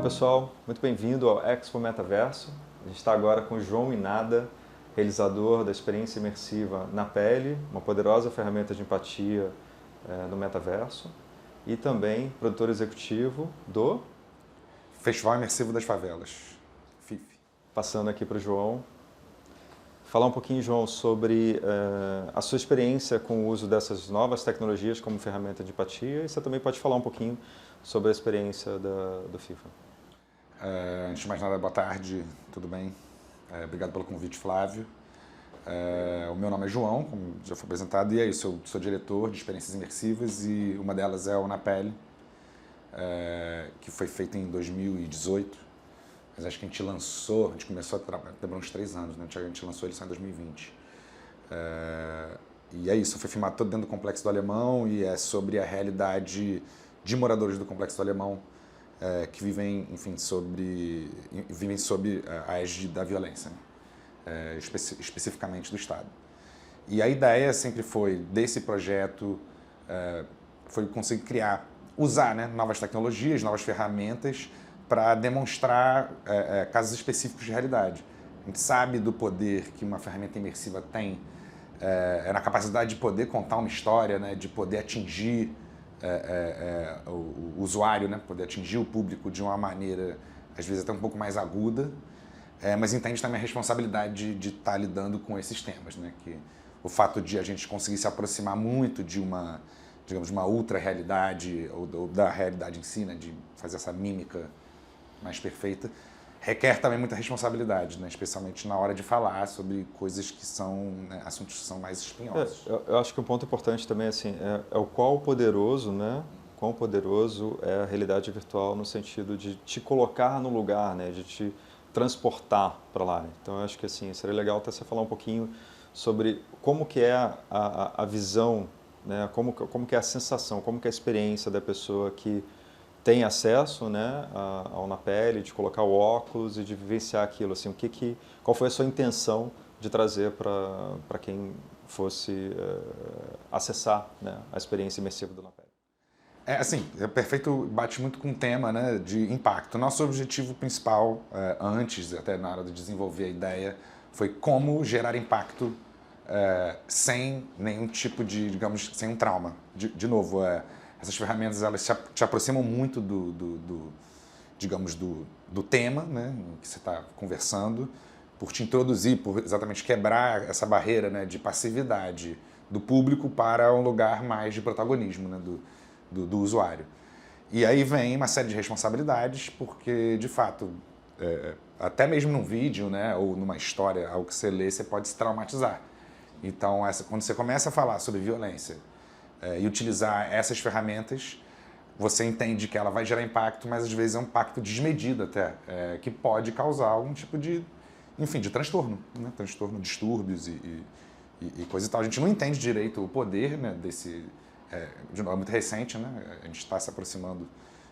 pessoal, muito bem-vindo ao Expo Metaverso. A gente está agora com o João Inada, realizador da experiência imersiva Na Pele, uma poderosa ferramenta de empatia no metaverso, e também produtor executivo do Festival Imersivo das Favelas, FIF. Passando aqui para o João. Falar um pouquinho, João, sobre a sua experiência com o uso dessas novas tecnologias como ferramenta de empatia, e você também pode falar um pouquinho sobre a experiência do FIFA. Antes de mais nada, boa tarde, tudo bem? Obrigado pelo convite, Flávio. O meu nome é João, como já foi apresentado, e é isso, eu sou diretor de experiências imersivas e uma delas é o Na Pele, que foi feito em 2018, mas acho que a gente começou a trabalhar, demorou uns 3 anos, né? A gente lançou ele só em 2020. E é isso, foi filmado todo dentro do Complexo do Alemão e é sobre a realidade de moradores do Complexo do Alemão que vivem, enfim, sob a égide da violência, né? Especificamente do Estado. E a ideia sempre foi, desse projeto, foi conseguir usar, né, novas tecnologias, novas ferramentas para demonstrar casos específicos de realidade. A gente sabe do poder que uma ferramenta imersiva tem na capacidade de poder contar uma história, né, de poder atingir o usuário, né, poder atingir o público de uma maneira, às vezes até um pouco mais aguda, mas entende também a responsabilidade de estar lidando com esses temas, né, que o fato de a gente conseguir se aproximar muito de uma, digamos, uma ultra-realidade ou da realidade em si, né, de fazer essa mímica mais perfeita, requer também muita responsabilidade, né? Especialmente na hora de falar sobre coisas que são, né, assuntos que são mais espinhosos. Eu acho que um ponto importante também assim, é o quão poderoso, né? Quão poderoso é a realidade virtual no sentido de te colocar no lugar, né? De te transportar para lá. Então eu acho que assim, seria legal até você falar um pouquinho sobre como que é a visão, né? Como que é a sensação, como que é a experiência da pessoa que tem acesso, né, ao Na Pele, de colocar o óculos e de vivenciar aquilo, assim, qual foi a sua intenção de trazer para quem fosse acessar, né, a experiência imersiva do Na Pele? Assim, é perfeito, bate muito com o tema, né, de impacto. Nosso objetivo principal, antes, até na hora de desenvolver a ideia, foi como gerar impacto sem nenhum tipo de, digamos, sem um trauma. De novo, essas ferramentas, elas te aproximam muito digamos, do tema, né, em que você está conversando, por te introduzir, por exatamente quebrar essa barreira, né, de passividade do público para um lugar mais de protagonismo, né, do usuário. E aí vem uma série de responsabilidades, porque, de fato, até mesmo num vídeo, né, ou numa história, algo que você lê, você pode se traumatizar. Então, quando você começa a falar sobre violência e utilizar essas ferramentas, você entende que ela vai gerar impacto, mas às vezes é um impacto desmedido até, que pode causar algum tipo de, enfim, de transtorno, né? Transtorno, distúrbios e coisa e tal. A gente não entende direito o poder, né, desse... de novo, é muito recente, né? A gente está se aproximando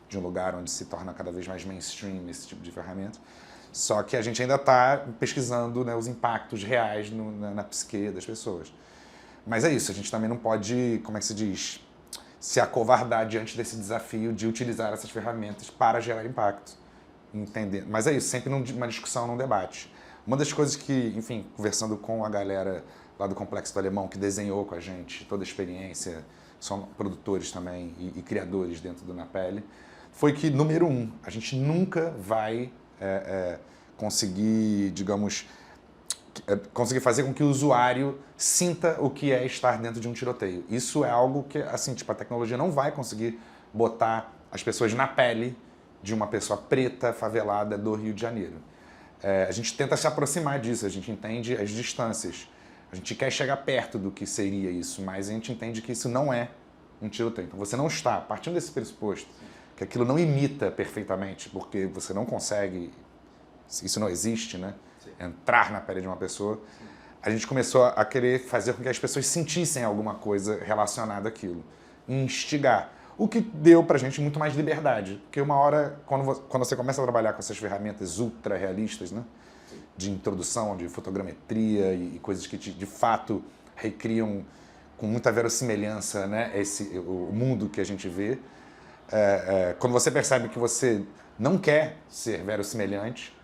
de um lugar onde se torna cada vez mais mainstream esse tipo de ferramenta. Só que a gente ainda está pesquisando, né, os impactos reais na psique das pessoas. Mas é isso, a gente também não pode, como é que se diz, se acovardar diante desse desafio de utilizar essas ferramentas para gerar impacto. Entender. Mas é isso, sempre numa discussão, num debate. Uma das coisas que, enfim, conversando com a galera lá do Complexo do Alemão, que desenhou com a gente toda a experiência, são produtores também e criadores dentro do Na Pele, foi que, número 1, a gente nunca vai conseguir, digamos, conseguir fazer com que o usuário sinta o que é estar dentro de um tiroteio. Isso é algo que, assim, tipo, a tecnologia não vai conseguir botar as pessoas na pele de uma pessoa preta, favelada do Rio de Janeiro. A gente tenta se aproximar disso, a gente entende as distâncias. A gente quer chegar perto do que seria isso, mas a gente entende que isso não é um tiroteio. Então você não está, partindo desse pressuposto, que aquilo não imita perfeitamente, porque você não consegue, isso não existe, né? Entrar na pele de uma pessoa, a gente começou a querer fazer com que as pessoas sentissem alguma coisa relacionada àquilo, instigar. O que deu pra gente muito mais liberdade, porque uma hora, quando você começa a trabalhar com essas ferramentas ultra realistas, né, de introdução, de fotogrametria e coisas que de fato recriam com muita verossimilhança, né, o mundo que a gente vê, quando você percebe que você não quer ser verossimilhante,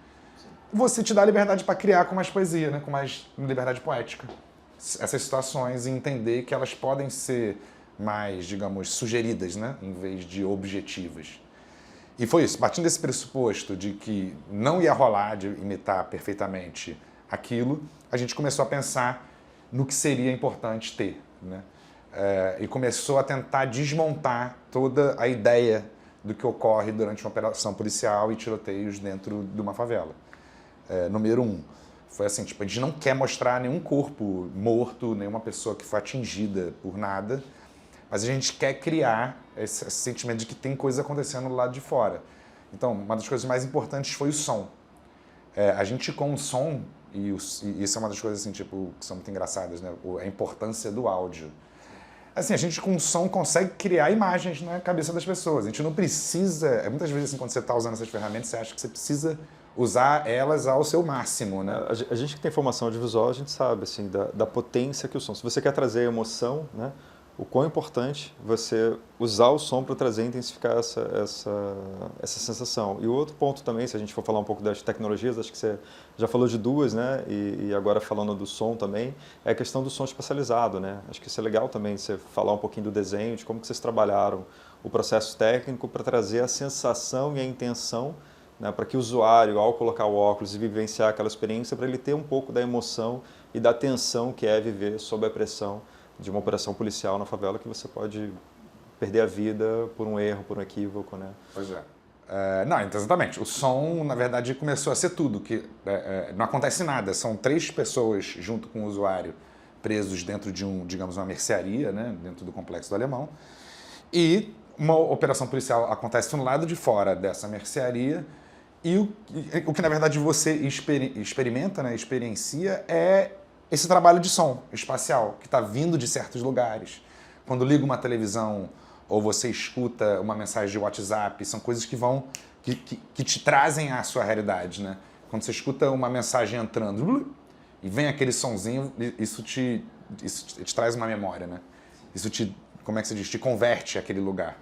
você te dá liberdade para criar com mais poesia, né? Com mais liberdade poética. Essas situações e entender que elas podem ser mais, digamos, sugeridas, né? Em vez de objetivas. E foi isso, partindo desse pressuposto de que não ia rolar de imitar perfeitamente aquilo, a gente começou a pensar no que seria importante ter, né? E começou a tentar desmontar toda a ideia do que ocorre durante uma operação policial e tiroteios dentro de uma favela. Número 1, foi assim, tipo, a gente não quer mostrar nenhum corpo morto, nenhuma pessoa que foi atingida por nada, mas a gente quer criar esse sentimento de que tem coisa acontecendo do lado de fora. Então, uma das coisas mais importantes foi o som. A gente com o som, e isso é uma das coisas assim, tipo, que são muito engraçadas, né? A importância do áudio. Assim, a gente com o som consegue criar imagens na cabeça das pessoas. A gente não precisa... Muitas vezes, assim, quando você está usando essas ferramentas, você acha que você precisa usar elas ao seu máximo, né? A gente que tem formação audiovisual, a gente sabe, assim, da potência que o som... Se você quer trazer emoção, né? O quão importante você usar o som para trazer e intensificar essa sensação. E o outro ponto também, se a gente for falar um pouco das tecnologias, acho que você já falou de duas, né? E agora falando do som também, é a questão do som espacializado, né? Acho que isso é legal também, você falar um pouquinho do desenho, de como que vocês trabalharam o processo técnico para trazer a sensação e a intenção, né, para que o usuário, ao colocar o óculos e vivenciar aquela experiência, para ele ter um pouco da emoção e da tensão que é viver sob a pressão de uma operação policial na favela, que você pode perder a vida por um erro, por um equívoco, né? Pois é. Não, então, exatamente. O som, na verdade, começou a ser tudo, que não acontece nada. São 3 pessoas junto com o usuário presos dentro de digamos, uma mercearia, né, dentro do Complexo do Alemão. E uma operação policial acontece no lado de fora dessa mercearia e o que, na verdade, você experimenta, né, experiencia, é esse trabalho de som espacial, que está vindo de certos lugares. Quando liga uma televisão ou você escuta uma mensagem de WhatsApp, são coisas que te trazem à sua realidade, né? Quando você escuta uma mensagem entrando e vem aquele sonzinho, isso te traz uma memória, né? Isso como é que se diz? Te converte àquele lugar.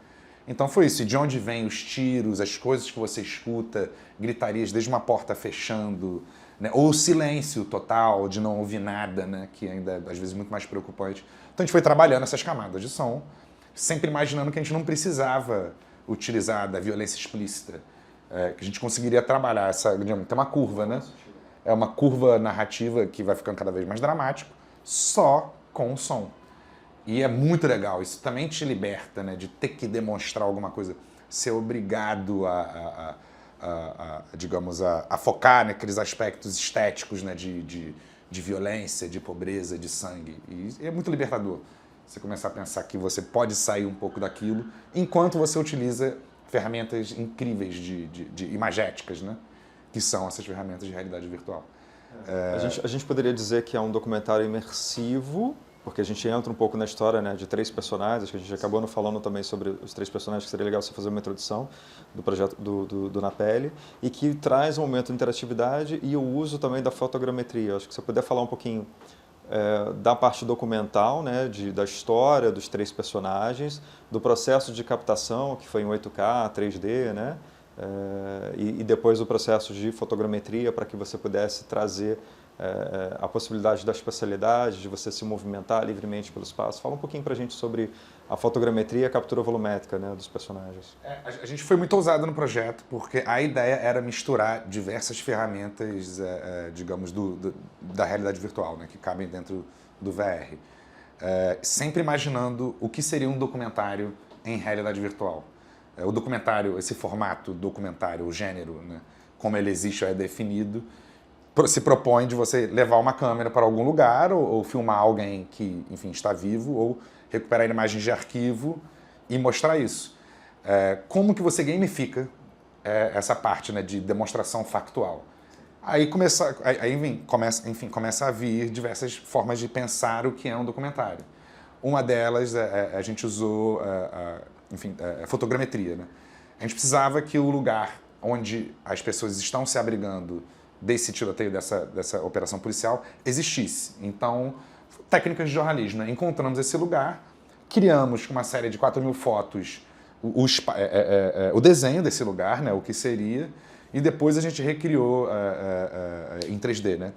Então foi isso, e de onde vêm os tiros, as coisas que você escuta, gritarias desde uma porta fechando, né? Ou o silêncio total, de não ouvir nada, né? Que ainda é, às vezes, muito mais preocupante. Então a gente foi trabalhando essas camadas de som, sempre imaginando que a gente não precisava utilizar da violência explícita, que a gente conseguiria trabalhar digamos, tem uma curva, né? É uma curva narrativa que vai ficando cada vez mais dramático, só com o som. E é muito legal, isso também te liberta, né? De ter que demonstrar alguma coisa, ser obrigado digamos, a focar naqueles aspectos estéticos, né, de violência, de pobreza, de sangue. E é muito libertador você começar a pensar que você pode sair um pouco daquilo enquanto você utiliza ferramentas incríveis de imagéticas, né, que são essas ferramentas de realidade virtual. A gente poderia dizer que é um documentário imersivo, porque a gente entra um pouco na história, né, de 3 personagens, acho que a gente acabou não falando também sobre os 3 personagens, que seria legal você fazer uma introdução do projeto do Na Pele, e que traz um momento de interatividade e o uso também da fotogrametria. Acho que você puder falar um pouquinho da parte documental, né, da história dos 3 personagens, do processo de captação, que foi em 8K, 3D, né, e depois do processo de fotogrametria, para que você pudesse trazer a possibilidade da espacialidade, de você se movimentar livremente pelo espaço. Fala um pouquinho para a gente sobre a fotogrametria e a captura volumétrica, né, dos personagens. A gente foi muito ousado no projeto, porque a ideia era misturar diversas ferramentas, digamos, da realidade virtual, né, que cabem dentro do VR. Sempre imaginando o que seria um documentário em realidade virtual. O documentário, esse formato documentário, o gênero, né, como ele existe ou é definido, se propõe de você levar uma câmera para algum lugar ou filmar alguém que, enfim, está vivo, ou recuperar imagens de arquivo e mostrar isso. Como que você gamifica essa parte, né, de demonstração factual? Aí começa a vir diversas formas de pensar o que é um documentário. Uma delas, a gente usou, fotogrametria, né? A gente precisava que o lugar onde as pessoas estão se abrigando desse tiroteio, dessa operação policial, existisse. Então, técnicas de jornalismo, né? Encontramos esse lugar, criamos uma série de 4.000 fotos o desenho desse lugar, né, o que seria, e depois a gente recriou em 3D, né,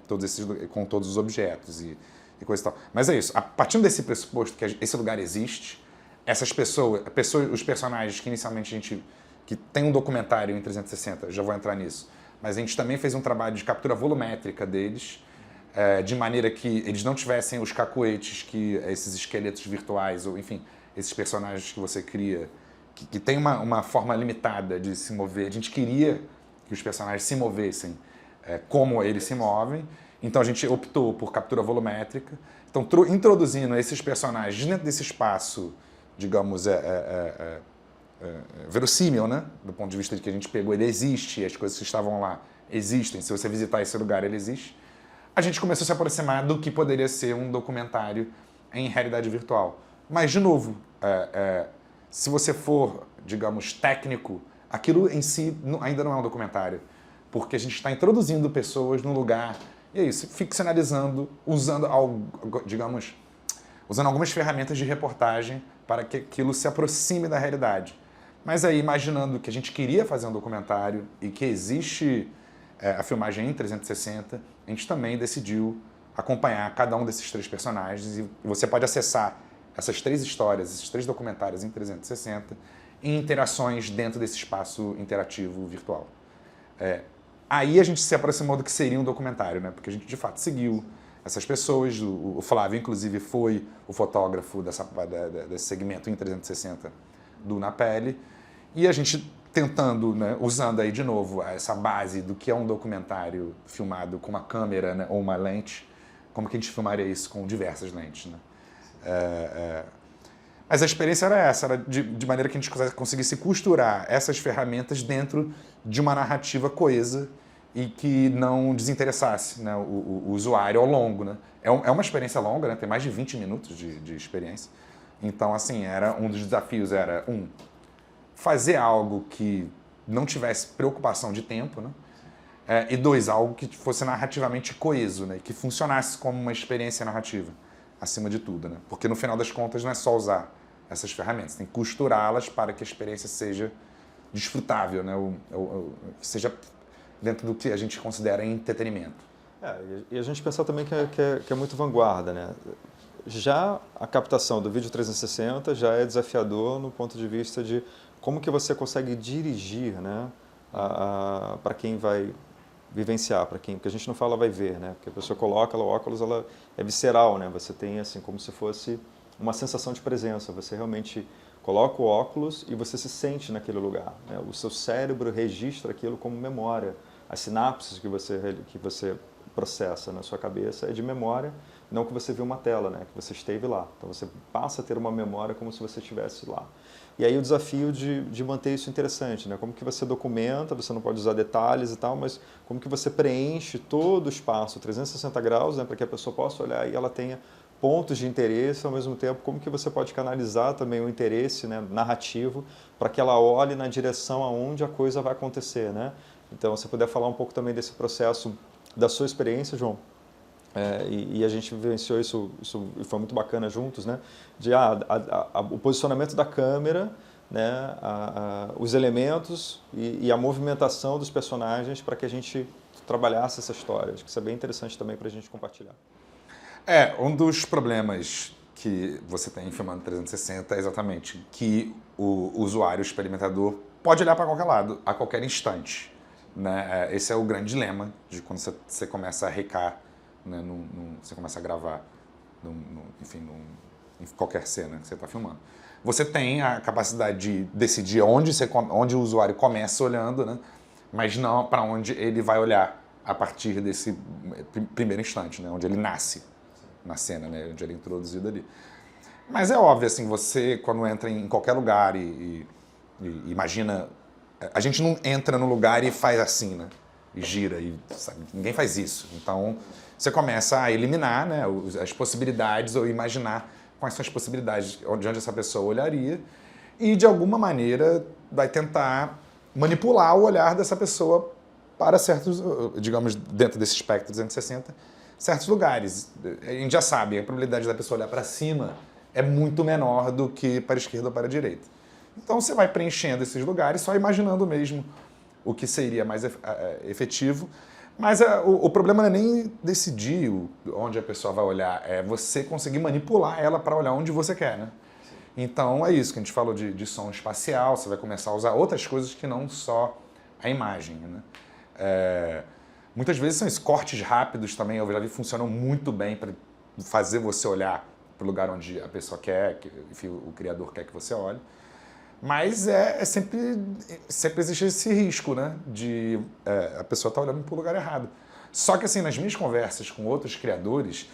com todos os objetos e coisa e tal. Mas é isso, a partir desse pressuposto que esse lugar existe, essas pessoas, os personagens que inicialmente a gente... que tem um documentário em 360, já vou entrar nisso, mas a gente também fez um trabalho de captura volumétrica deles, de maneira que eles não tivessem os cacoetes que esses esqueletos virtuais, ou enfim, esses personagens que você cria, que tem uma forma limitada de se mover. A gente queria que os personagens se movessem como eles se movem, então a gente optou por captura volumétrica. Então, introduzindo esses personagens dentro desse espaço, digamos, verossímil, né? Do ponto de vista de que a gente pegou, ele existe, as coisas que estavam lá existem, se você visitar esse lugar, ele existe. A gente começou a se aproximar do que poderia ser um documentário em realidade virtual. Mas, de novo, se você for, digamos, técnico, aquilo em si ainda não é um documentário, porque a gente está introduzindo pessoas num lugar, e é isso, ficcionalizando, usando algumas ferramentas de reportagem para que aquilo se aproxime da realidade. Mas aí, imaginando que a gente queria fazer um documentário e que existe a filmagem em 360, a gente também decidiu acompanhar cada um desses 3 personagens, e você pode acessar essas 3 histórias, esses 3 documentários em 360, em interações dentro desse espaço interativo virtual. Aí a gente se aproximou do que seria um documentário, né? Porque a gente de fato seguiu essas pessoas, o Flávio inclusive foi o fotógrafo desse segmento em 360 do Na Pele, e a gente tentando, né, usando aí de novo essa base do que é um documentário filmado com uma câmera, né, ou uma lente, como que a gente filmaria isso com diversas lentes, né? Mas a experiência era essa, era de maneira que a gente conseguisse costurar essas ferramentas dentro de uma narrativa coesa e que não desinteressasse, né, o usuário ao longo, né? É uma experiência longa, né? Tem mais de 20 minutos de experiência. Então, assim, um dos desafios era, fazer algo que não tivesse preocupação de tempo, né? E 2, algo que fosse narrativamente coeso, né? Que funcionasse como uma experiência narrativa, acima de tudo, né? Porque no final das contas não é só usar essas ferramentas, tem que costurá-las para que a experiência seja desfrutável, né? Seja dentro do que a gente considera entretenimento. E a gente pensar também que é muito vanguarda, né? Já a captação do vídeo 360 já é desafiador no ponto de vista de como que você consegue dirigir, né, para quem vai vivenciar, porque a gente não fala vai ver, né? Porque a pessoa coloca o óculos, ela é visceral, né? Você tem assim como se fosse uma sensação de presença. Você realmente coloca o óculos e você se sente naquele lugar, né? O seu cérebro registra aquilo como memória. As sinapses que você processa na sua cabeça é de memória, não que você viu uma tela, né? Que você esteve lá. Então você passa a ter uma memória como se você estivesse lá. E aí o desafio de manter isso interessante, né? Como que você documenta, você não pode usar detalhes e tal, mas como que você preenche todo o espaço 360 graus, né? Para que a pessoa possa olhar e ela tenha pontos de interesse, ao mesmo tempo, como que você pode canalizar também o interesse, né, narrativo, para que ela olhe na direção aonde a coisa vai acontecer, né? Então, se puder falar um pouco também desse processo da sua experiência, João. E a gente vivenciou isso e foi muito bacana juntos, né? O posicionamento da câmera, né? Os elementos e a movimentação dos personagens para que a gente trabalhasse essa história. Acho que isso é bem interessante também para a gente compartilhar. Um dos problemas que você tem filmando 360 é exatamente que o usuário, o experimentador, pode olhar para qualquer lado, a qualquer instante, né? Esse é o grande dilema de quando você começa a recar, né, você começa a gravar, em qualquer cena que você está filmando. Você tem a capacidade de decidir onde o usuário começa olhando, né, mas não para onde ele vai olhar a partir desse primeiro instante, né, onde ele nasce na cena, né, onde ele é introduzido ali. Mas é óbvio, assim, você quando entra em qualquer lugar e imagina... A gente não entra no lugar e faz assim, né? E gira, sabe? Ninguém faz isso. Então, você começa a eliminar, né, as possibilidades ou imaginar quais são as possibilidades de onde essa pessoa olharia e, de alguma maneira, vai tentar manipular o olhar dessa pessoa para certos, digamos, dentro desse espectro 260, certos lugares. A gente já sabe, a probabilidade da pessoa olhar para cima é muito menor do que para a esquerda ou para a direita. Então você vai preenchendo esses lugares, só imaginando mesmo o que seria mais efetivo. Mas o problema não é nem decidir onde a pessoa vai olhar, é você conseguir manipular ela para olhar onde você quer, né? Então é isso que a gente falou de som espacial, você vai começar a usar outras coisas que não só a imagem, né? Muitas vezes são esses cortes rápidos também, eu já vi, funcionam muito bem para fazer você olhar para o lugar onde a pessoa quer, enfim, o criador quer que você olhe. Mas sempre existe esse risco, né? De a pessoa estar olhando para o lugar errado. Só que assim, nas minhas conversas com outros criadores,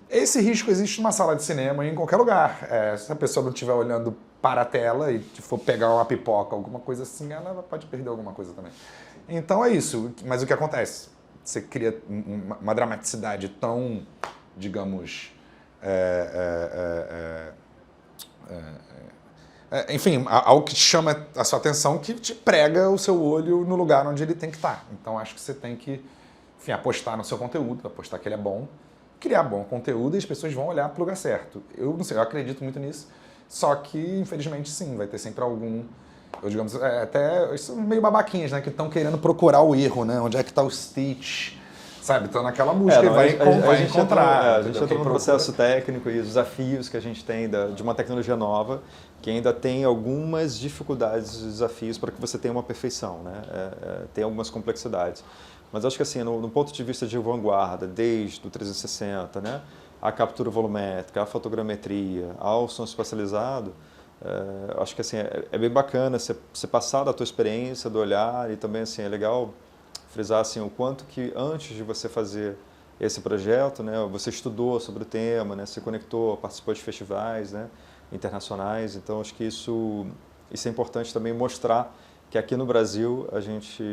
esse risco existe numa sala de cinema e em qualquer lugar. Se a pessoa não estiver olhando para a tela e for pegar uma pipoca, alguma coisa assim, ela pode perder alguma coisa também. Então é isso. Mas o que acontece? Você cria uma dramaticidade tão, digamos... enfim, algo que te chama a sua atenção, que te prega o seu olho no lugar onde ele tem que estar. Então acho que você tem que, enfim, apostar no seu conteúdo, apostar que ele é bom, criar bom conteúdo e as pessoas vão olhar para o lugar certo. Eu não sei, eu acredito muito nisso, só que infelizmente sim, vai ter sempre algum, digamos, até são meio babaquinhas, né, que estão querendo procurar o erro, né, onde é que está o Stitch, sabe, estão naquela busca e vai encontrar. A gente entra no processo técnico e os desafios que a gente tem de uma tecnologia nova, que ainda tem algumas dificuldades e desafios para que você tenha uma perfeição, né? Tem algumas complexidades. Mas acho que assim, no ponto de vista de vanguarda, desde o 360, né, a captura volumétrica, a fotogrametria, ao som espacializado, acho que assim, é bem bacana você passar da tua experiência, do olhar, e também assim, é legal frisar assim, o quanto que antes de você fazer esse projeto, né, você estudou sobre o tema, né, se conectou, participou de festivais, né, internacionais. Então acho que isso é importante também mostrar que aqui no Brasil a gente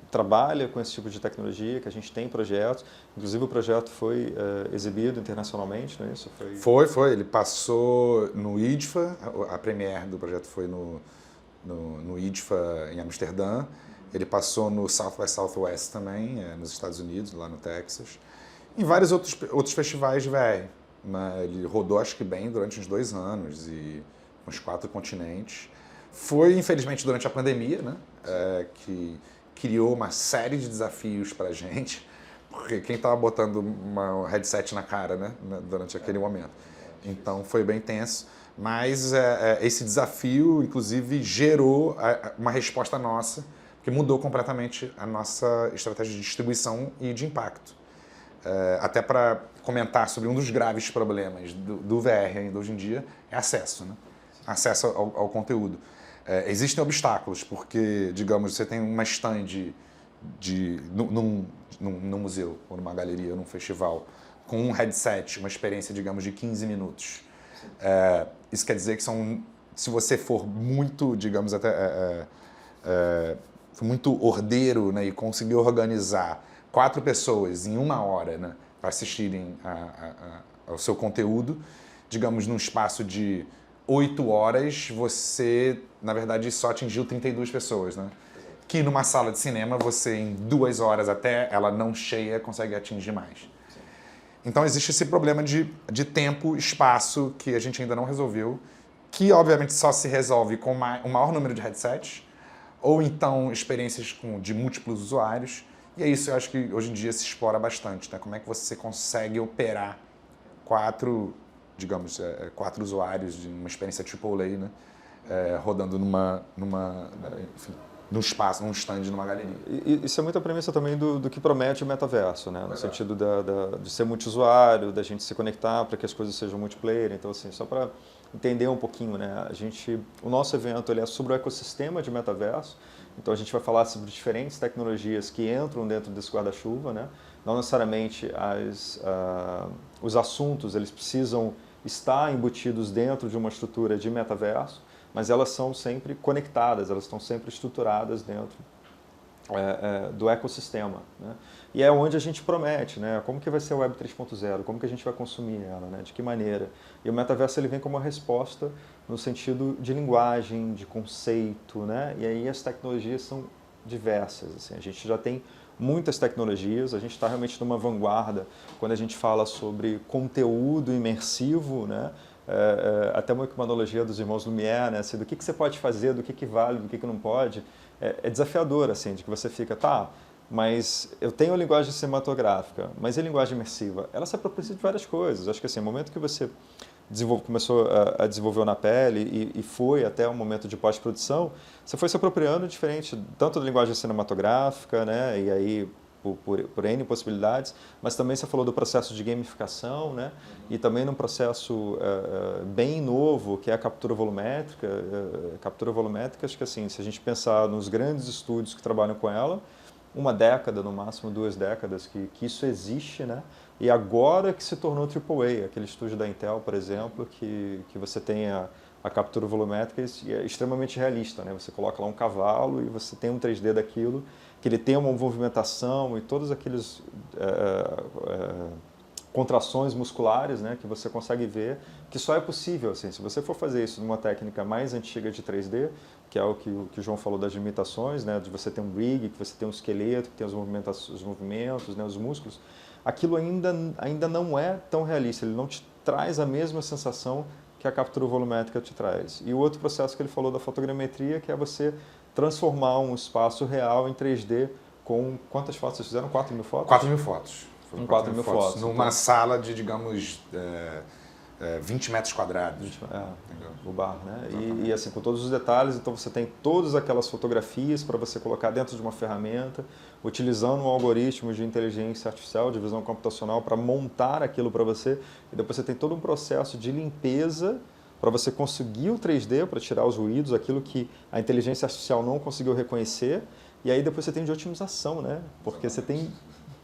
trabalha com esse tipo de tecnologia, que a gente tem projetos. Inclusive o projeto foi exibido internacionalmente, não é isso? Foi. Ele passou no IDFA, a premiere do projeto foi no IDFA em Amsterdã. Ele passou no South by Southwest também, nos Estados Unidos, lá no Texas. Em vários outros festivais de VR. Ele rodou, acho que bem, durante uns 2 anos e uns 4 continentes. Foi, infelizmente, durante a pandemia, né? Que criou uma série de desafios para a gente, porque quem estava botando um headset na cara, né? Durante aquele momento. Então, foi bem tenso. Mas esse desafio, inclusive, gerou uma resposta nossa, que mudou completamente a nossa estratégia de distribuição e de impacto. Até para comentar sobre um dos graves problemas do VR ainda hoje em dia, é acesso, né? Acesso ao conteúdo. Existem obstáculos, porque, digamos, você tem uma stand num museu, ou numa galeria, ou num festival, com um headset, uma experiência, digamos, de 15 minutos. Isso quer dizer que se você for muito, digamos, muito ordeiro, né, e conseguir organizar 4 pessoas em 1 hora, né, para assistirem ao seu conteúdo, digamos, num espaço de 8 horas, você, na verdade, só atingiu 32 pessoas, né? Que numa sala de cinema, você em 2 horas, até ela não cheia, consegue atingir mais. Então existe esse problema de tempo, espaço, que a gente ainda não resolveu, que obviamente só se resolve com um maior número de headsets, ou então experiências de múltiplos usuários. E é isso, eu acho que hoje em dia se explora bastante, né? Como é que você consegue operar 4 usuários de uma experiência AAA, né? Rodando num espaço, num stand, numa galeria. Isso é muita premissa também do que promete o metaverso, né? No sentido de ser multiusuário, da gente se conectar para que as coisas sejam multiplayer. Então, assim, só para entender um pouquinho, né? O nosso evento ele é sobre o ecossistema de metaverso. Então a gente vai falar sobre diferentes tecnologias que entram dentro desse guarda-chuva, né? Não necessariamente os assuntos eles precisam estar embutidos dentro de uma estrutura de metaverso, mas elas são sempre conectadas, elas estão sempre estruturadas dentro do ecossistema, né? E é onde a gente promete, né? Como que vai ser a Web 3.0, como que a gente vai consumir ela, né? De que maneira. E o metaverso ele vem como uma resposta no sentido de linguagem, de conceito, né? E aí as tecnologias são diversas, assim. A gente já tem muitas tecnologias, a gente está realmente numa vanguarda quando a gente fala sobre conteúdo imersivo, né? até uma analogia dos irmãos Lumière, né? Assim, do que você pode fazer, do que vale, do que não pode. É desafiador, assim, de que você fica, tá, mas eu tenho a linguagem cinematográfica, mas e a linguagem imersiva? Ela se apropria de várias coisas. Acho que assim, o momento que você começou a desenvolver na pele e foi até o momento de pós-produção, você foi se apropriando diferente, tanto da linguagem cinematográfica, né, e aí por N possibilidades, mas também você falou do processo de gamificação, né, e também num processo bem novo, que é a captura volumétrica. Captura volumétrica, acho que assim, se a gente pensar nos grandes estúdios que trabalham com ela, uma década, no máximo 2 décadas, que isso existe, né? E agora que se tornou AAA, aquele estúdio da Intel, por exemplo, que você tem a captura volumétrica e é extremamente realista, né? Você coloca lá um cavalo e você tem um 3D daquilo, que ele tem uma movimentação e todos aqueles contrações musculares, né, que você consegue ver, que só é possível, assim, se você for fazer isso numa técnica mais antiga de 3D, que é o que o João falou das limitações, né, de você ter um rig, que você tem um esqueleto, que tem os movimentos, né, os músculos, aquilo ainda não é tão realista, ele não te traz a mesma sensação que a captura volumétrica te traz. E o outro processo que ele falou da fotogrametria, que é você transformar um espaço real em 3D com... Quantas fotos vocês fizeram? 4.000 fotos? 4.000 fotos. Com 4.000 fotos. Numa sala de, digamos, 20 metros quadrados. O bar, né? E assim, com todos os detalhes, então você tem todas aquelas fotografias para você colocar dentro de uma ferramenta, utilizando um algoritmo de inteligência artificial, de visão computacional, para montar aquilo para você. E depois você tem todo um processo de limpeza para você conseguir o 3D, para tirar os ruídos, aquilo que a inteligência artificial não conseguiu reconhecer. E aí depois você tem de otimização, né? Porque você tem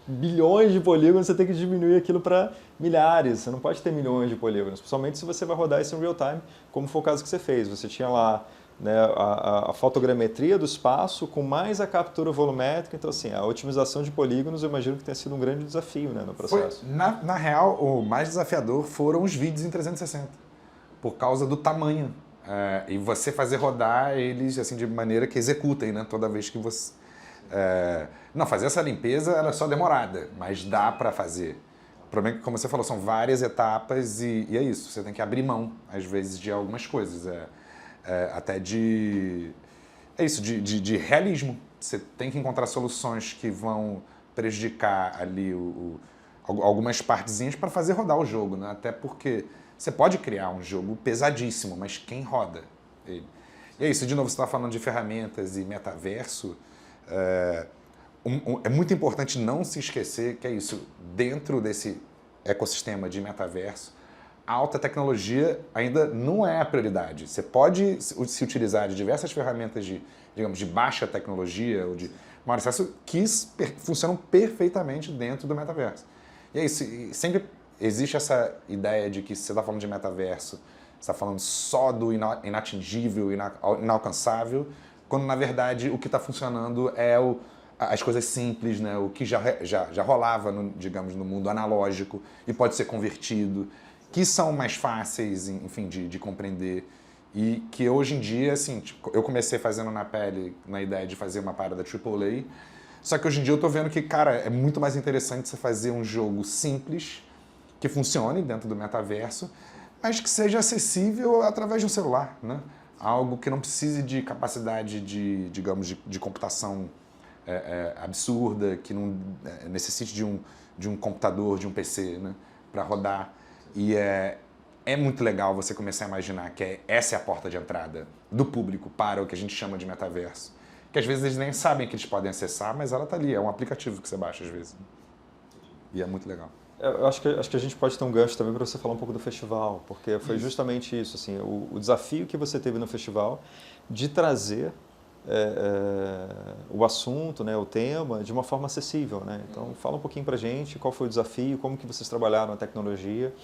bilhões de polígonos, você tem que diminuir aquilo para milhares. Você não pode ter milhões de polígonos, principalmente se você vai rodar isso em real time, como foi o caso que você fez. Você tinha lá, né, a fotogrametria do espaço com mais a captura volumétrica. Então, assim, a otimização de polígonos, eu imagino que tenha sido um grande desafio, né, no processo. Na real, o mais desafiador foram os vídeos em 360, por causa do tamanho. E você fazer rodar eles assim, de maneira que executem, né, toda vez que você... Não, fazer essa limpeza ela é só demorada, mas dá para fazer. O problema é que, como você falou, são várias etapas e é isso. Você tem que abrir mão, às vezes, de algumas coisas. Até de... É isso, de realismo. Você tem que encontrar soluções que vão prejudicar ali algumas partezinhas para fazer rodar o jogo, né? Até porque você pode criar um jogo pesadíssimo, mas quem roda ele? E é isso, de novo, você está falando de ferramentas e metaverso. É muito importante não se esquecer que é isso, dentro desse ecossistema de metaverso, a alta tecnologia ainda não é a prioridade. Você pode se utilizar de diversas ferramentas digamos, de baixa tecnologia ou de maior acesso que funcionam perfeitamente dentro do metaverso. E é isso, sempre existe essa ideia de que se você está falando de metaverso, você está falando só do inatingível, inalcançável, quando na verdade o que está funcionando é as coisas simples, né? O que já rolava, digamos, no mundo analógico e pode ser convertido, que são mais fáceis, enfim, de compreender e que hoje em dia, assim, tipo, eu comecei fazendo na pele na ideia de fazer uma parada AAA, só que hoje em dia eu estou vendo que, cara, é muito mais interessante você fazer um jogo simples, que funcione dentro do metaverso, mas que seja acessível através de um celular, né? Algo que não precise de capacidade digamos, de computação absurda, que não necessite de um computador, de um PC, né, para rodar. E é muito legal você começar a imaginar que essa é a porta de entrada do público para o que a gente chama de metaverso. Que às vezes eles nem sabem que eles podem acessar, mas ela está ali, é um aplicativo que você baixa às vezes. E é muito legal. Eu acho que a gente pode ter um gancho também para você falar um pouco do festival, porque foi justamente isso, assim, o desafio que você teve no festival de trazer o assunto, né, o tema, de uma forma acessível, né? Então, fala um pouquinho para a gente qual foi o desafio, como que vocês trabalharam a tecnologia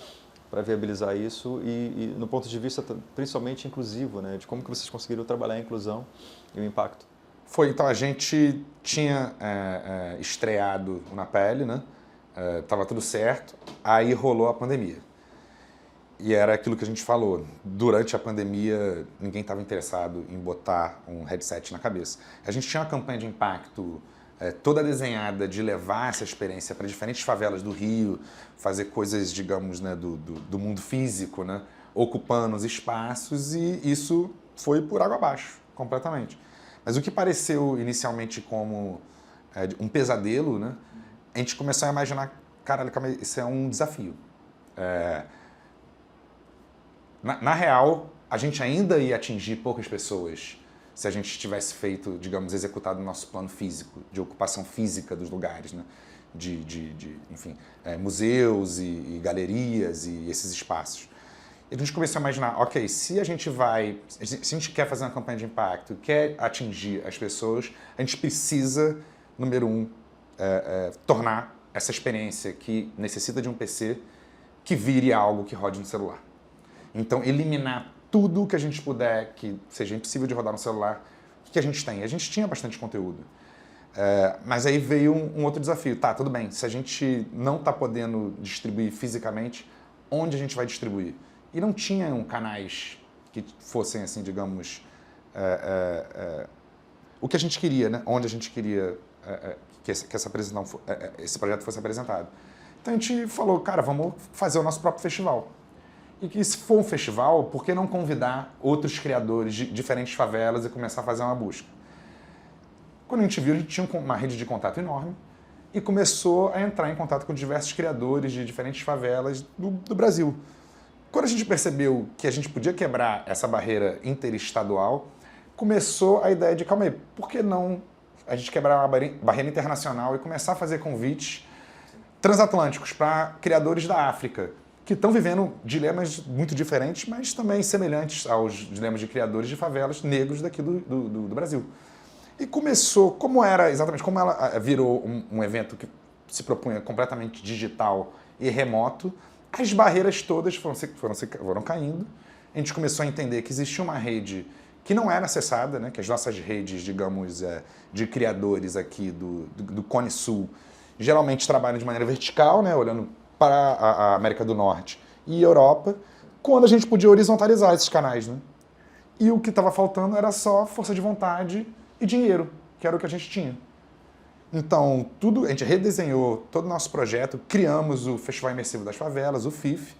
para viabilizar isso e no ponto de vista principalmente inclusivo, né, de como que vocês conseguiram trabalhar a inclusão e o impacto. Então, a gente tinha estreado na pele, né? Tava tudo certo, aí rolou a pandemia. E era aquilo que a gente falou, durante a pandemia ninguém estava interessado em botar um headset na cabeça. A gente tinha uma campanha de impacto toda desenhada de levar essa experiência para diferentes favelas do Rio, fazer coisas, digamos, né, do mundo físico, né? ocupando os espaços, e isso foi por água abaixo, completamente. Mas o que pareceu inicialmente como um pesadelo, né, a gente começou a imaginar, caralho, isso é um desafio. Na real, a gente ainda ia atingir poucas pessoas se a gente tivesse feito, digamos, executado o nosso plano físico, de ocupação física dos lugares, né? Enfim, museus e galerias e esses espaços. E a gente começou a imaginar, ok, se a gente quer fazer uma campanha de impacto, quer atingir as pessoas, a gente precisa, número um, tornar essa experiência que necessita de um PC que vire algo que rode no celular. Então, eliminar tudo que a gente puder, que seja impossível de rodar no celular. O que a gente tem? A gente tinha bastante conteúdo. Mas aí veio um outro desafio. Tá, tudo bem, se a gente não está podendo distribuir fisicamente, onde a gente vai distribuir? E não tinham canais que fossem, assim, digamos, o que a gente queria, né? Onde a gente queria que esse projeto fosse apresentado. Então a gente falou, cara, vamos fazer o nosso próprio festival. E que se for um festival, por que não convidar outros criadores de diferentes favelas e começar a fazer uma busca? Quando a gente viu, a gente tinha uma rede de contato enorme e começou a entrar em contato com diversos criadores de diferentes favelas do Brasil. Quando a gente percebeu que a gente podia quebrar essa barreira interestadual, começou a ideia de, calma aí, por que não a gente quebrar uma barreira internacional e começar a fazer convites transatlânticos para criadores da África, que estão vivendo dilemas muito diferentes, mas também semelhantes aos dilemas de criadores de favelas negros daqui do Brasil. E começou, como ela virou um evento que se propunha completamente digital e remoto, as barreiras todas foram caindo. A gente começou a entender que existia uma rede que não era acessada, né? Que as nossas redes, digamos, de criadores aqui do Cone Sul, geralmente trabalham de maneira vertical, né? Olhando para a América do Norte e Europa, quando a gente podia horizontalizar esses canais, né? E o que estava faltando era só força de vontade e dinheiro, que era o que a gente tinha. Então, a gente redesenhou todo o nosso projeto, criamos o Festival Imersivo das Favelas, o FIF,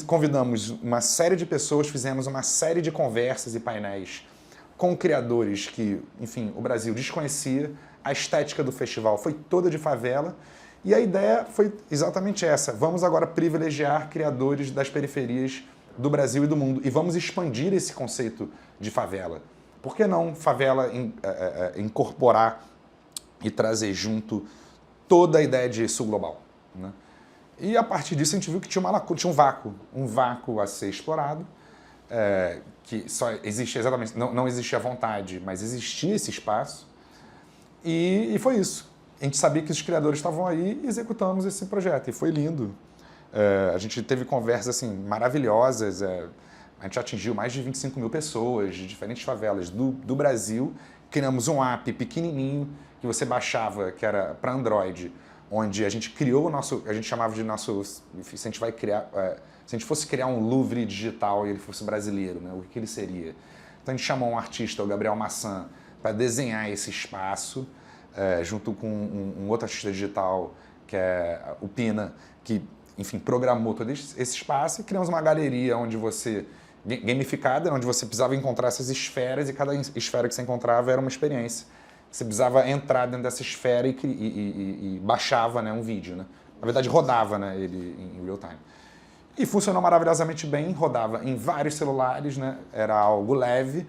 convidamos uma série de pessoas, fizemos uma série de conversas e painéis com criadores que, enfim, o Brasil desconhecia, a estética do festival foi toda de favela. E a ideia foi exatamente essa. Vamos agora privilegiar criadores das periferias do Brasil e do mundo. E vamos expandir esse conceito de favela. Por que não favela incorporar e trazer junto toda a ideia de sul global, né? E a partir disso a gente viu que tinha um vácuo a ser explorado, que só existia exatamente, não existia vontade, mas existia esse espaço. E foi isso. A gente sabia que os criadores estavam aí e executamos esse projeto. E foi lindo. A gente teve conversas assim, maravilhosas. A gente atingiu mais de 25 mil pessoas de diferentes favelas do Brasil. Criamos um app pequenininho que você baixava, que era para Android, onde a gente criou a gente chamava de nosso... Se a gente fosse criar um Louvre digital e ele fosse brasileiro, né, o que ele seria? Então a gente chamou um artista, o Gabriel Massan, para desenhar esse espaço, junto com um outro artista digital, que é o Pina, que, enfim, programou todo esse espaço, e criamos uma galeria gamificada, onde você precisava encontrar essas esferas, e cada esfera que você encontrava era uma experiência. Você precisava entrar dentro dessa esfera e baixava, né, um vídeo, né? Na verdade, rodava, né, ele em real time. E funcionou maravilhosamente bem, rodava em vários celulares, né? Era algo leve.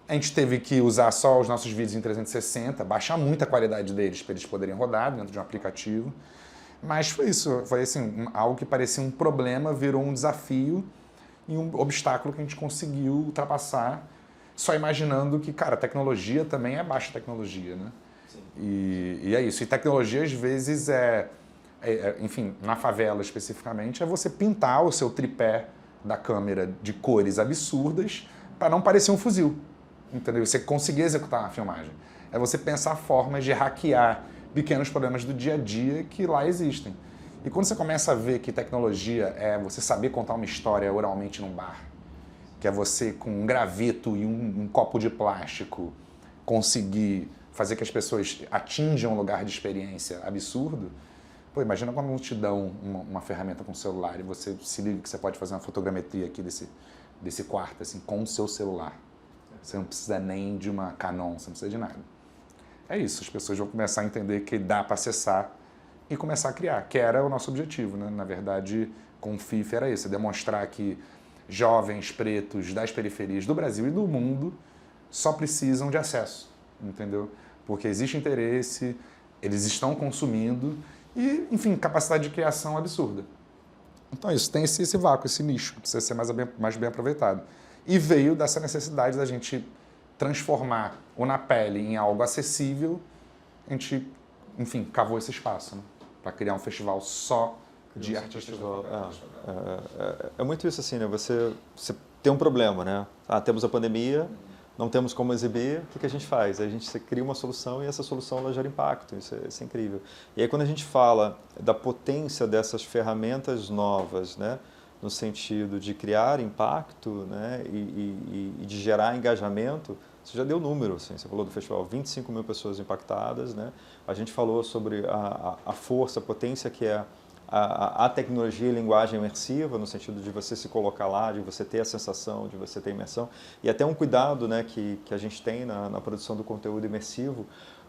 A gente teve que usar só os nossos vídeos em 360, baixar muito a qualidade deles para eles poderem rodar dentro de um aplicativo. Mas foi isso, foi assim, algo que parecia um problema, virou um desafio e um obstáculo que a gente conseguiu ultrapassar, só imaginando que, cara, tecnologia também é baixa tecnologia, né? E é isso. E tecnologia, às vezes, enfim, na favela especificamente, é você pintar o seu tripé da câmera de cores absurdas para não parecer um fuzil. Entendeu? Você conseguir executar a filmagem. É você pensar formas de hackear pequenos problemas do dia a dia que lá existem. E quando você começa a ver que tecnologia é você saber contar uma história oralmente num bar, que é você com um graveto e um copo de plástico conseguir fazer que as pessoas atinjam um lugar de experiência absurdo, Pô, imagina quando te dão uma ferramenta com celular e você se liga que você pode fazer uma fotogrametria aqui desse quarto, assim, com o seu celular. Você não precisa nem de uma Canon, você não precisa de nada. É isso, as pessoas vão começar a entender que dá para acessar e começar a criar, que era o nosso objetivo, né? Na verdade, com o FIFA era isso, demonstrar que jovens pretos das periferias do Brasil e do mundo só precisam de acesso, entendeu? Porque existe interesse, eles estão consumindo e, enfim, capacidade de criação absurda. Então é isso, tem esse vácuo, esse nicho, que precisa ser mais bem aproveitado. E veio dessa necessidade da gente transformar o Na Pele em algo acessível, a gente, enfim, cavou esse espaço, né? Para criar um festival só de artistas. É muito isso assim, né? Você tem um problema, né? Temos a pandemia, não temos como exibir, o que a gente faz? A gente cria uma solução e essa solução ela gera impacto, isso é incrível. E aí quando a gente fala da potência dessas ferramentas novas, né? No sentido de criar impacto, né? E de gerar engajamento, você já deu número, assim, você falou do festival, 25 mil pessoas impactadas, né? A gente falou sobre a força, a potência que é a tecnologia e linguagem imersiva, no sentido de você se colocar lá, de você ter a sensação, de você ter imersão. E até um cuidado, né, que a gente tem na produção do conteúdo imersivo,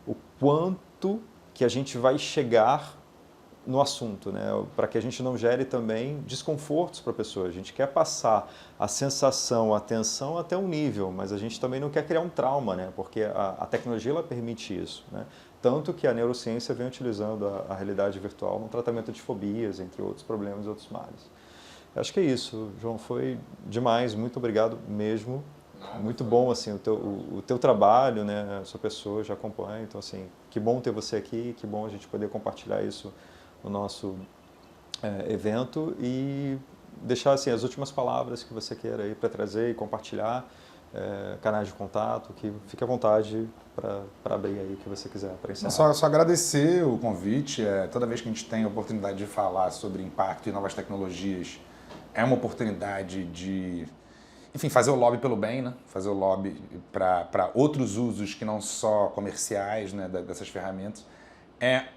o quanto que a gente vai chegar no assunto, né, para que a gente não gere também desconfortos para a pessoa. A gente quer passar a sensação, a atenção até um nível, mas a gente também não quer criar um trauma, né, porque a tecnologia ela permite isso, né. Tanto que a neurociência vem utilizando a realidade virtual no tratamento de fobias, entre outros problemas e outros males. Eu acho que é isso, João, foi demais, muito obrigado mesmo. Muito bom assim, o teu trabalho, né, a sua pessoa já acompanha, então assim, que bom ter você aqui, que bom a gente poder compartilhar isso no nosso evento e deixar assim, as últimas palavras que você queira aí para trazer e compartilhar. Canais de contato, que fique à vontade para abrir aí o que você quiser para encerrar. Só agradecer o convite. Toda vez que a gente tem a oportunidade de falar sobre impacto e novas tecnologias, é uma oportunidade de, enfim, fazer o lobby pelo bem, né? Fazer o lobby para outros usos que não só comerciais, né, dessas ferramentas.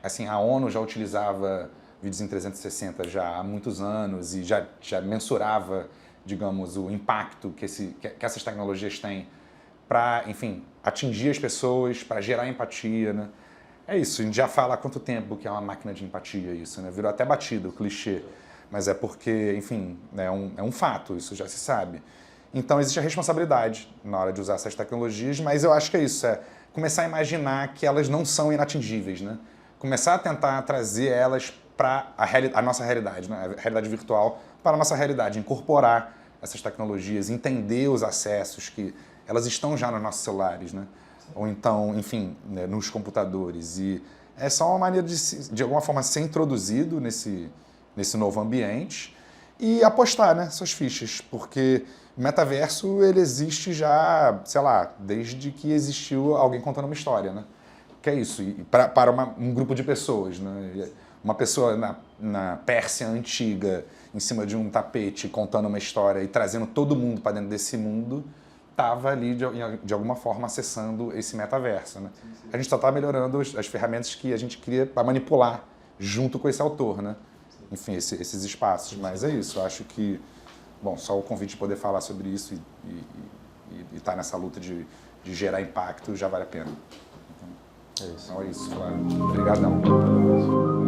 Assim, a ONU já utilizava vídeos em 360 já há muitos anos e já mensurava, digamos, o impacto que essas tecnologias têm para, enfim, atingir as pessoas, para gerar empatia, né? É isso, a gente já fala há quanto tempo que é uma máquina de empatia isso, né? Virou até batido, clichê, mas é porque, enfim, é um fato, isso já se sabe. Então existe a responsabilidade na hora de usar essas tecnologias, mas eu acho que é isso, começar a imaginar que elas não são inatingíveis, né? Começar a tentar trazer elas para a nossa realidade, né? A realidade virtual para a nossa realidade, incorporar essas tecnologias, entender os acessos que elas estão já nos nossos celulares, né? Ou então, enfim, né, nos computadores. E é só uma maneira de alguma forma, ser introduzido nesse novo ambiente e apostar, né, suas fichas, porque o metaverso ele existe já, sei lá, desde que existiu alguém contando uma história, né? Que é isso, e para um grupo de pessoas, né? Uma pessoa na Pérsia antiga, em cima de um tapete, contando uma história e trazendo todo mundo para dentro desse mundo, estava ali, de alguma forma, acessando esse metaverso, né? A gente só está melhorando as ferramentas que a gente cria para manipular junto com esse autor, né? Enfim, esses espaços. Mas é isso, eu acho que, bom, só o convite de poder falar sobre isso e estar nessa luta de gerar impacto já vale a pena. É isso. Então é isso, claro. Obrigadão.